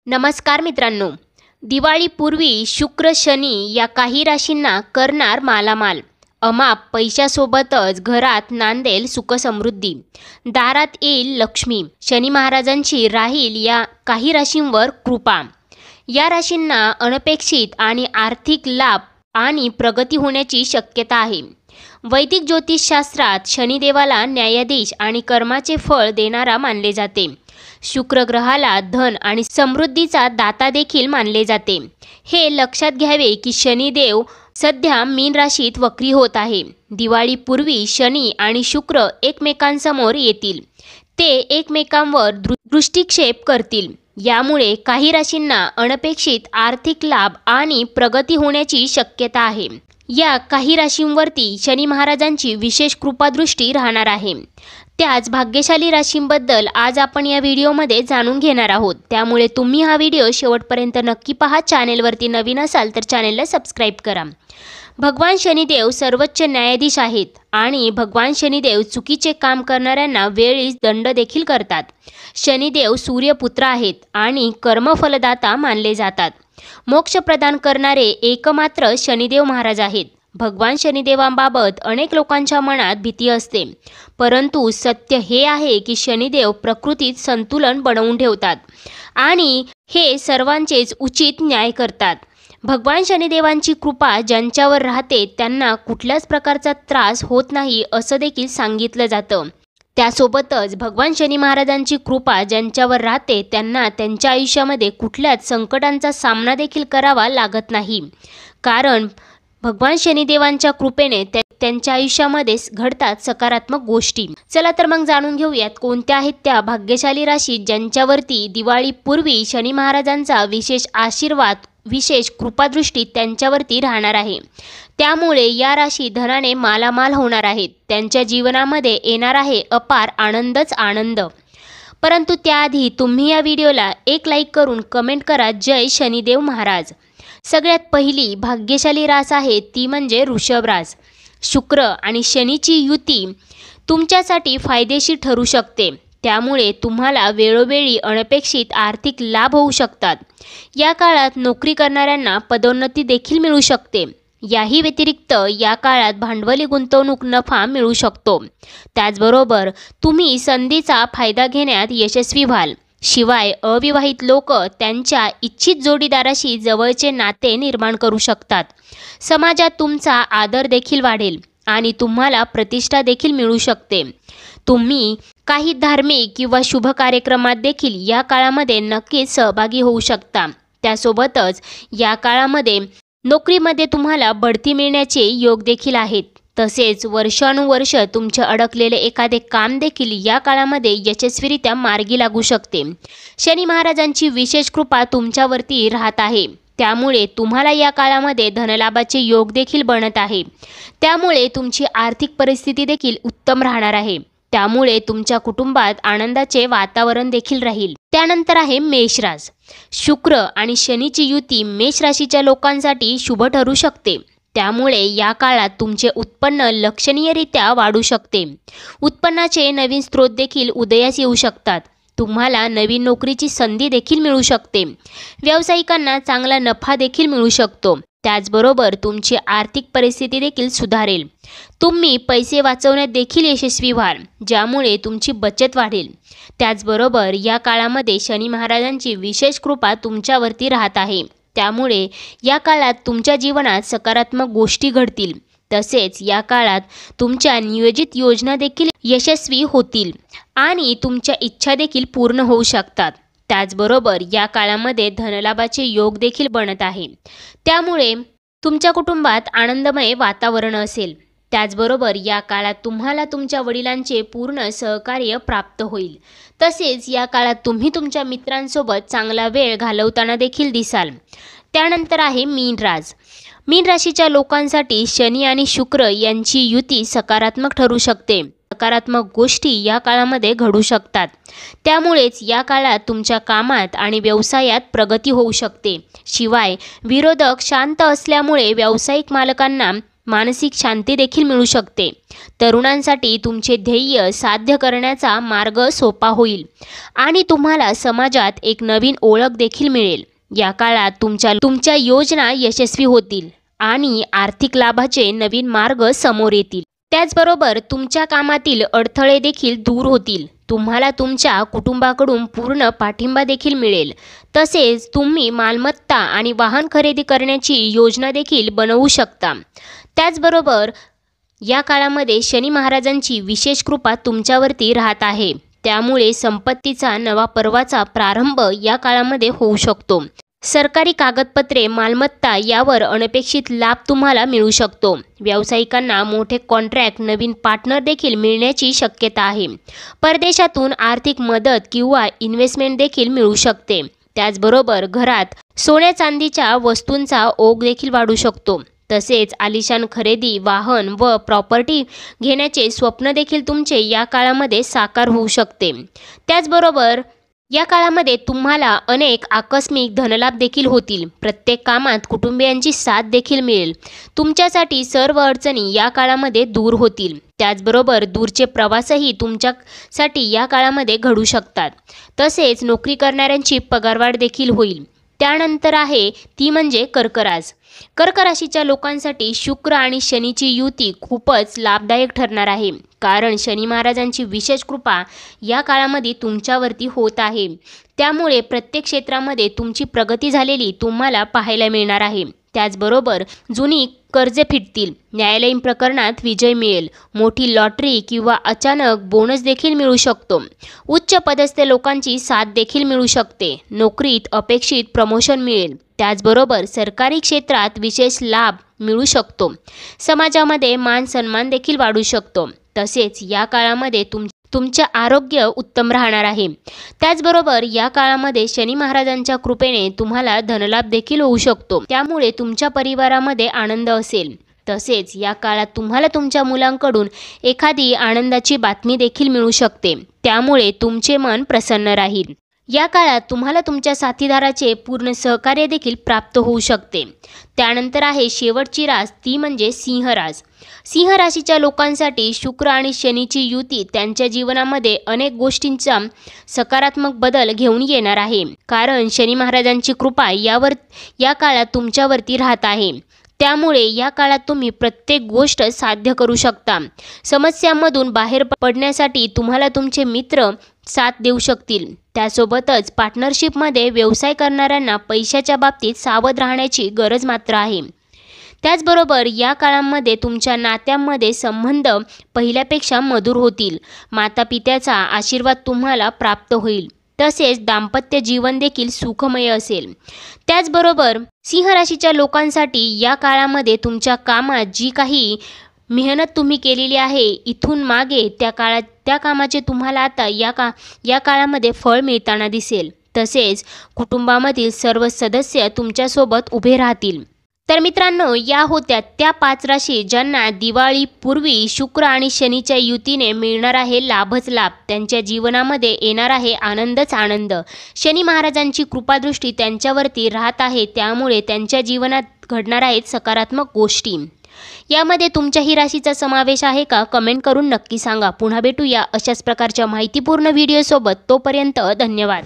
नमस्कार मित्रांनो, दिवाळीपूर्वी शुक्र शनी या काही राशींना करणार मालामाल. अमाप पैशासोबतच घरात नांदेल सुखसमृद्धी, दारात येईल लक्ष्मी. शनी महाराजांची राहील या काही राशींवर कृपा. या राशींना अनपेक्षित आणि आर्थिक लाभ आणि प्रगती होण्याची शक्यता आहे. वैदिक ज्योतिषशास्त्रात शनिदेवाला न्यायाधीश आणि कर्माचे फळ देणारा मानले जाते. शुक्र ग्रहाला धन आणि समृद्धीचा दाता देखील मानले जाते. हे लक्षात घ्यावे की शनिदेव सध्या मीन राशीत वक्री होत आहे. दिवाळीपूर्वी शनी आणि शुक्र एकमेकांसमोर येतील. ते एकमेकांवर दृष्टिक्षेप करतील. यामुळे काही राशींना अनपेक्षित आर्थिक लाभ आणि प्रगती होण्याची शक्यता आहे. या काही राशींवरती शनी महाराजांची विशेष कृपादृष्टी राहणार आहे. त्याच भाग्यशाली राशींबद्दल आज आपण या व्हिडिओमध्ये जाणून घेणार आहोत. त्यामुळे तुम्ही हा व्हिडिओ शेवटपर्यंत नक्की पहा. चॅनेलवरती नवीन असाल तर चॅनेलला सबस्क्राईब करा. भगवान शनिदेव सर्वोच्च न्यायाधीश आहेत आणि भगवान शनिदेव चुकीचे काम करणाऱ्यांना वेळीच दंड देखील करतात. शनिदेव सूर्यपुत्र आहेत आणि कर्मफलदाता मानले जातात. मोक्ष प्रदान करणारे एकमात्र शनिदेव महाराज आहेत. भगवान शनिदेवांबाबत अनेक लोकांच्या मनात भीती असते, परंतु सत्य हे आहे की शनिदेव प्रकृतीत संतुलन बनवून ठेवतात आणि हे सर्वांचेच उचित न्याय करतात. भगवान शनिदेवांची कृपा ज्यांच्यावर राहते त्यांना कुठल्याच प्रकारचा त्रास होत नाही असं देखील सांगितलं जातं. त्यासोबतच भगवान शनी महाराजांची कृपा ज्यांच्यावर राहते त्यांना त्यांच्या आयुष्यामध्ये कुठल्याच संकटांचा सामना देखील करावा लागत नाही, कारण भगवान शनिदेवांच्या कृपेने त्यांच्या आयुष्यामध्ये घडतात सकारात्मक गोष्टी. चला तर मग जाणून घेऊयात कोणत्या आहेत त्या भाग्यशाली राशी ज्यांच्यावरती दिवाळीपूर्वी शनी महाराजांचा विशेष आशीर्वाद, विशेष कृपादृष्टी त्यांच्यावरती राहणार आहे. त्यामुळे या राशी धनाने मालामाल होणार आहेत. त्यांच्या जीवनामध्ये येणार आहे अपार आनंदच आनंद. परंतु त्याआधी तुम्ही या व्हिडिओला एक लाईक करून कमेंट करा जय शनिदेव महाराज. सगळ्यात पहिली भाग्यशाली रास आहे ती म्हणजे वृषभ रास. शुक्र आणि शनीची युती तुमच्यासाठी फायदेशीर ठरू शकते. त्यामुळे तुम्हाला वेळोवेळी अनपेक्षित आर्थिक लाभ होऊ शकतात. या काळात नोकरी करणाऱ्यांना पदोन्नती देखील मिळू शकते. याही व्यतिरिक्त या काळात भांडवली गुंतवणूक नफा मिळू शकतो. त्याचबरोबर तुम्ही संधीचा फायदा घेण्यात यशस्वी व्हाल. शिवाय अविवाहित लोक त्यांच्या इच्छित जोडीदाराशी जवळचे नाते निर्माण करू शकतात. समाजात तुमचा आदर देखील वाढेल आणि तुम्हाला प्रतिष्ठा देखील मिळू शकते. तुम्ही काही धार्मिक किंवा शुभ कार्यक्रमात देखील या काळामध्ये नक्कीच सहभागी होऊ शकता. त्यासोबतच या काळामध्ये नोकरीमध्ये तुम्हाला बढती मिळण्याचे योग देखील आहेत. तसेच वर्षानुवर्ष तुमचे अडकलेले एखादे काम देखील या काळामध्ये यशस्वीरित्या मार्गी लागू शकते. शनी महाराजांची विशेष कृपा तुमच्यावरती राहत आहे. त्यामुळे तुम्हाला या काळामध्ये धनलाभाचे योग देखील बनत आहे. त्यामुळे तुमची आर्थिक परिस्थिती देखील उत्तम राहणार आहे. त्यामुळे तुमच्या कुटुंबात आनंदाचे वातावरण देखील राहील. त्यानंतर आहे मेष रास. शुक्र आणि शनीची युती मेष राशीच्या लोकांसाठी शुभ ठरू शकते. त्यामुळे या काळात तुमचे उत्पन्न लक्षणीयरित्या वाढू शकते. उत्पन्नाचे नवीन स्रोत देखील उदयास येऊ शकतात. तुम्हाला नवीन नोकरीची संधी देखील मिळू शकते. व्यावसायिकांना चांगला नफा देखील मिळू शकतो. त्याचबरोबर तुमची आर्थिक परिस्थिती देखील सुधारेल. तुम्ही पैसे वाचवण्यात देखील यशस्वी व्हाल, ज्यामुळे तुमची बचत वाढेल. त्याचबरोबर या काळामध्ये शनी महाराजांची विशेष कृपा तुमच्यावरती राहत आहे. त्यामुळे या काळात तुमच्या जीवनात सकारात्मक गोष्टी घडतील. तसेच या काळात तुमच्या नियोजित योजना देखील यशस्वी होतील आणि तुमच्या इच्छा देखील पूर्ण होऊ शकतात. त्याचबरोबर या काळामध्ये धनलाभाचे योग देखील बनत आहे. त्यामुळे तुमच्या कुटुंबात आनंदमय वातावरण असेल. त्याचबरोबर या काळात तुम्हाला तुमच्या वडिलांचे पूर्ण सहकार्य प्राप्त होईल. तसेच या काळात तुम्ही तुमच्या मित्रांसोबत चांगला वेळ घालवताना देखील दिसाल. त्यानंतर आहे मीन रास. मीन राशीच्या लोकांसाठी शनी आणि शुक्र यांची युती सकारात्मक ठरू शकते. सकारात्मक गोष्टी या काळामध्ये घडू शकतात. त्यामुळेच या काळात तुमच्या कामात आणि व्यवसायात प्रगती होऊ शकते. शिवाय विरोधक शांत असल्यामुळे व्यावसायिक मालकांना मानसिक शांती देखील मिळू शकते। तरुणांसाठी तुमचे ध्येय साध्य करण्याचा मार्ग सोपा होईल आणि तुम्हाला समाजात एक नवीन ओळख देखील मिळेल। या काळात तुमच्या योजना यशस्वी होतील आणि आर्थिक लाभाचे नवीन मार्ग समोर येतील। त्याचबरोबर तुमच्या कामातील अडथळे देखील दूर होतील। तुम्हाला तुमच्या कुटुंबाकडून पूर्ण पाठिंबा देखील मिळेल। तसेच तुम्ही मालमत्ता आणि वाहन खरेदी करण्याची योजना देखील बनवू शकता। त्याचबरोबर या काळामध्ये शनी महाराजांची विशेष कृपा तुमच्यावरती राहत आहे, त्यामुळे संपत्तीचा नवा पर्वाचा प्रारंभ या काळामध्ये होऊ शकतो। सरकारी कागदपत्रे, मालमत्ता यावर अनपेक्षित लाभ तुम्हाला मिळू शकतो। व्यावसायिकांना मोठे कॉन्ट्रॅक्ट, नवीन पार्टनर देखील मिळण्याची शक्यता आहे। परदेशातून आर्थिक मदत किंवा इन्व्हेस्टमेंट देखील मिळू शकते। त्याचबरोबर घरात सोन्या चांदीच्या वस्तूंचा ओघ देखील वाढू शकतो। तसेच आलिशान खरेदी, वाहन व प्रॉपर्टी घेण्याचे स्वप्न देखील तुमचे या काळामध्ये साकार होऊ शकते। त्याचबरोबर या काळामध्ये तुम्हाला अनेक आकस्मिक धनलाभ देखील होतील। प्रत्येक कामात कुटुंबियांची साथ देखील मिळेल। तुमच्यासाठी सर्व अडचणी या काळामध्ये दूर होतील। त्याचबरोबर दूरचे प्रवासही तुमच्यासाठी या काळामध्ये घडू शकतात। तसेच नोकरी करणाऱ्यांची पगारवाढ देखील होईल। त्यानंतर आहे ती म्हणजे कर्क रास। कर्क राशीच्या लोकांसाठी शुक्र आणि शनीची युती खूपच लाभदायक ठरणार आहे, कारण शनी महाराजांची विशेष कृपा या काळामध्ये तुमच्यावरती होत आहे। त्यामुळे प्रत्येक क्षेत्रामध्ये तुमची प्रगती झालेली तुम्हाला पाहायला मिळणार आहे। त्याचबरोबर जुनी कर्जे फिटतील, न्यायालयीन प्रकरणात विजय मिळेल, मोठी लॉटरी किंवा अचानक बोनस देखील मिळू शकतो। उच्च पदस्थ लोकांची साथ देखील मिळू शकते। नोकरीत अपेक्षित प्रमोशन मिळेल। त्याचबरोबर सरकारी क्षेत्रात विशेष लाभ मिळू शकतो। समाजामध्ये मान सन्मान देखील वाढू शकतो। तसेच या काळामध्ये तुमचे आरोग्य उत्तम राहणार आहे। त्याचबरोबर या काळामध्ये शनी महाराजांच्या कृपेने तुम्हाला धनलाभ देखील होऊ शकतो, त्यामुळे तुमच्या परिवारामध्ये आनंद असेल। तसेच या काळात तुम्हाला तुमच्या मुलांकडून एखादी आनंदाची बातमी देखील मिळू शकते, त्यामुळे तुमचे मन प्रसन्न राहील। या काळात तुम्हाला तुमच्या साथीदाराचे पूर्ण सहकार्य देखील प्राप्त होऊ शकते। त्यानंतर आहे शेवटची रास, ती म्हणजे सिंह रास। सिंह राशीच्या लोकांसाठी शुक्र आणि शनीची युती त्यांच्या जीवनामध्ये अनेक गोष्टींचा सकारात्मक बदल घेऊन येणार आहे, कारण शनी महाराजांची कृपा या काळात तुमच्यावरती राहत आहे। त्यामुळे या काळात तुम्ही प्रत्येक गोष्ट साध्य करू शकता। समस्यांमधून बाहेर पडण्यासाठी तुम्हाला तुमचे मित्र साथ देऊ शकतील। त्यासोबतच पार्टनरशिपमध्ये व्यवसाय करणाऱ्यांना पैशाच्या बाबतीत सावध राहण्याची गरज मात्र आहे। त्याचबरोबर या काळामध्ये तुमच्या नात्यांमध्ये संबंध पहिल्यापेक्षा मधुर होतील। मातापित्याचा आशीर्वाद तुम्हाला प्राप्त होईल। तसेच दाम्पत्य जीवन देखील सुखमय असेल। त्याचबरोबर सिंह राशीच्या लोकांसाठी या काळामध्ये तुमच्या कामात जी काही मेहनत तुम्ही केलेली आहे इथून मागे त्या कामाचे तुम्हाला आता या काळामध्ये फळ मिळताना दिसेल। तसेच कुटुंबामधील सर्व सदस्य तुमच्यासोबत उभे राहतील। तर मित्रांनो, या होत्या त्या 5 राशी ज्यांना दिवाळीपूर्वी शुक्र आणि शनीच्या युतीने मिळणार आहे लाभच लाभ। त्यांच्या जीवनामध्ये येणार आहे आनंदच आनंद। शनी महाराजांची कृपादृष्टी त्यांच्यावरती राहत आहे, त्यामुळे त्यांच्या जीवनात घडणार आहेत सकारात्मक गोष्टी। यामध्ये तुमच्याही राशीचा समावेश आहे का? कमेंट करून नक्की सांगा। पुन्हा भेटूया अशाच प्रकारच्या माहितीपूर्ण व्हिडिओसोबत। तोपर्यंत धन्यवाद।